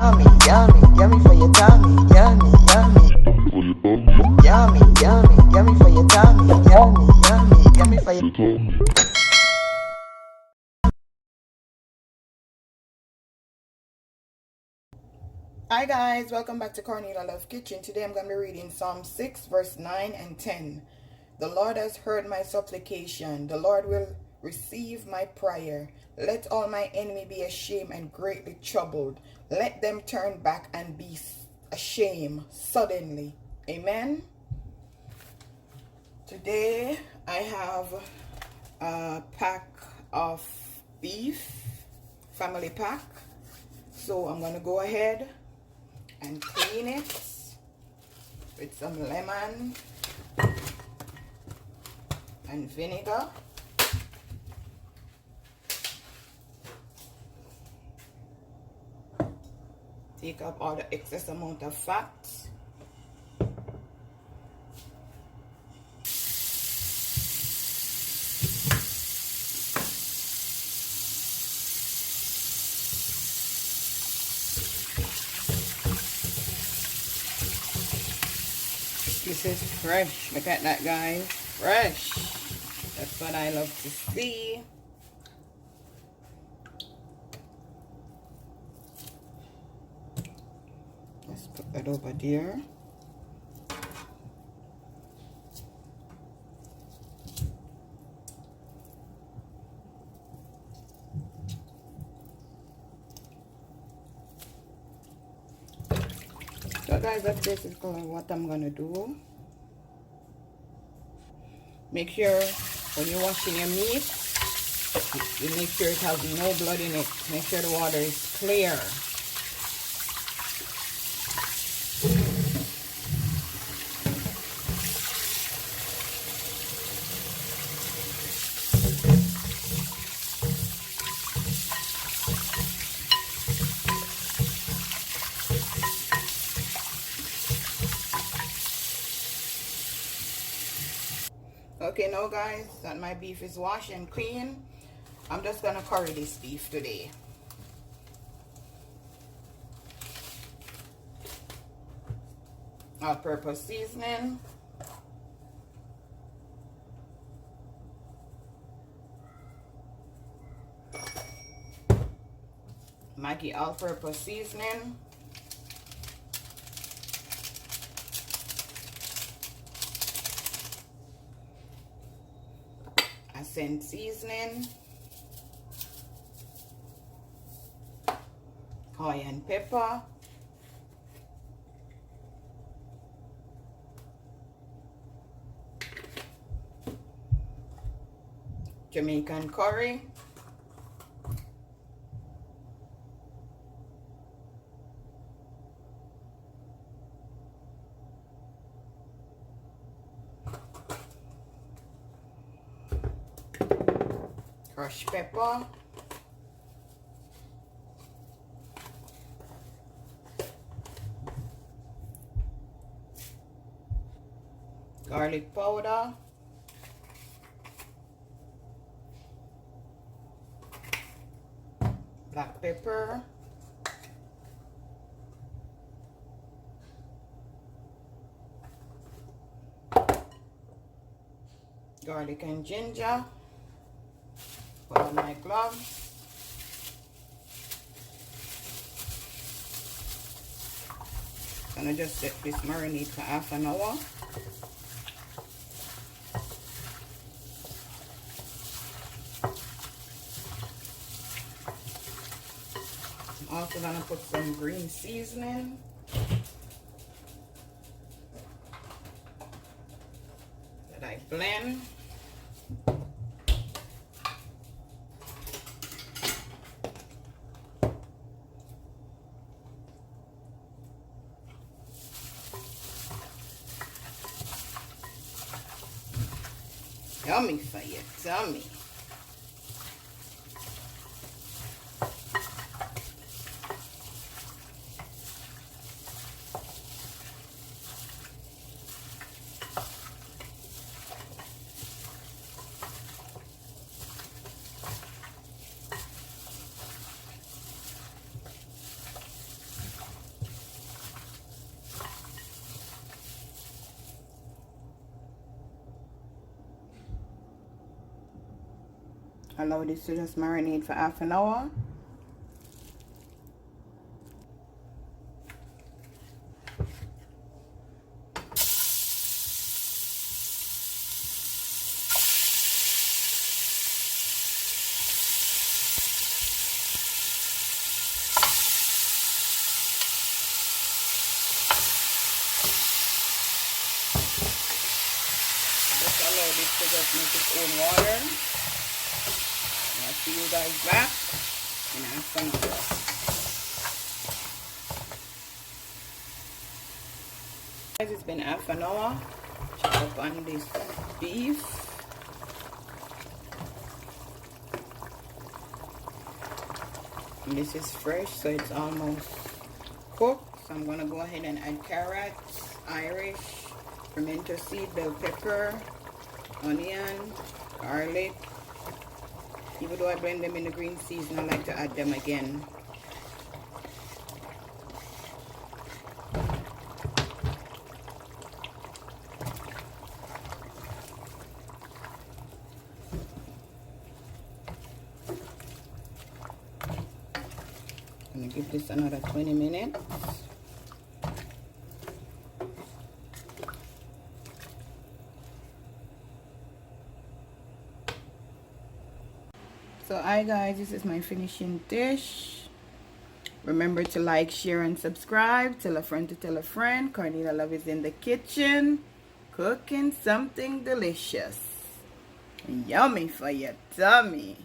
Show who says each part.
Speaker 1: Yummy, yummy, yummy for your tummy. Yummy, yummy. Yummy, yummy, yummy for your tummy. Yummy, yummy, yummy for your tummy. Hi guys, welcome back to Cornelialove Kitchen. Today I'm going to be reading Psalm 6 verse 9 and 10. The Lord has heard my supplication. The Lord will receive my prayer. Let all my enemy be ashamed and greatly troubled. Let them turn back and be ashamed suddenly. Amen. Today I have a pack of beef, family pack. So I'm going to go ahead and clean it with some lemon and vinegar. Take up all the excess amount of fat. This is fresh. Look at that, guys. Fresh. That's what I love to see. Let's put that over there. So guys, that's basically what I'm gonna do. Make sure when you're washing your meat, you make sure it has no blood in it. Make sure the water is clear. Okay, now guys, that my beef is washed and clean, I'm just gonna curry this beef today. All-purpose seasoning, Maggi all-purpose seasoning, Ascent seasoning, cayenne pepper, Jamaican curry, crushed pepper, garlic powder, black pepper, garlic and ginger. Put on my gloves. Gonna just let this marinate for half an hour. I'm also gonna put some green seasoning. That I blend. Yummy for your tummy. Allow this to just marinate for half an hour. Just allow this to just make its own water. I'll see you guys back in half an hour. Guys, it's been half an hour. Chop up on this beef. And this is fresh, so it's almost cooked. So I'm gonna go ahead and add carrots, Irish, pimento seed, bell pepper, onion, garlic. Even though I blend them in the green season, I like to add them again. I'm gonna give this another 20 minutes. So hi guys, this is my finishing dish. Remember to like, share, and subscribe. Tell a friend to tell a friend. Cornelialove is in the kitchen cooking something delicious and yummy for your tummy.